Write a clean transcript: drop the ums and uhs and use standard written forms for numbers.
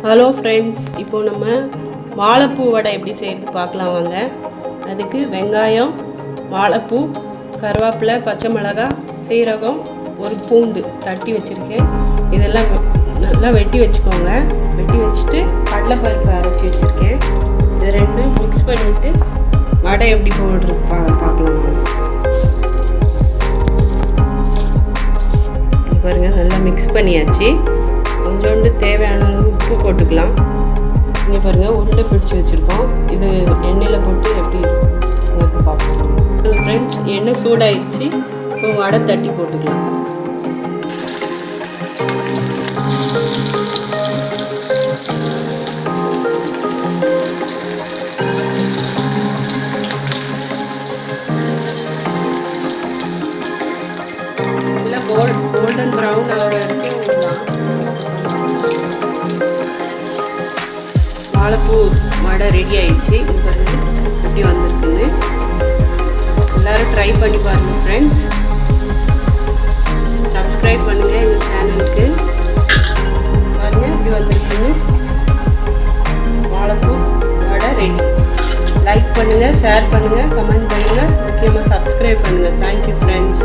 Hello friends, இப்போ நம்ம வாழைப்பூ வடை எப்படி செய்கிறது பார்க்கலாம் வாங்க. அதுக்கு வெங்காயம், வாழைப்பூ, கருவேப்பிலை, பச்சை மிளகாய், சீரகம், ஒரு பூண்டு தட்டி வச்சுருக்கேன். இதெல்லாம் நல்லா வெட்டி வச்சுக்கோங்க. வெட்டி வச்சுட்டு கடலைப்பருப்பு அரைச்சி வச்சுருக்கேன். இது ரெண்டும் மிக்ஸ் பண்ணிவிட்டு வடை எப்படி போடுறது பார்க்கலாம் வாங்க. பாருங்கள், நல்லா மிக்ஸ் பண்ணியாச்சு. கொஞ்சோண்டு தேவையான அளவு உப்பு போட்டுக்கலாம். இங்கே பாருங்கள், உருண்டை பிடிச்சி வச்சுருக்கோம். இது எண்ணெயில் போட்டு எப்படி உங்களுக்கு பார்ப்போம். ஃப்ரெண்ட்ஸ், எண்ணெய் சூடாயிடுச்சு. இப்போ வடை தட்டி போட்டுக்கலாம். நல்லா கோல்டன் ப்ரௌன் ஆகிற வரைக்கும் வாழைப்பூ வடை ரெடி ஆயிடுச்சு. இப்போ எப்படி வந்திருக்குது எல்லோரும் ட்ரை பண்ணி பாருங்கள் ஃப்ரெண்ட்ஸ். சப்ஸ்கிரைப் பண்ணுங்கள் எங்கள் சேனலுக்கு. பாருங்கள் எப்படி வந்திருக்குது வாழைப்பூ வடை ரெடி. லைக் பண்ணுங்கள், ஷேர் பண்ணுங்கள், கமெண்ட் பண்ணுங்கள், முக்கியமாக சப்ஸ்கிரைப் பண்ணுங்கள். Thank you friends.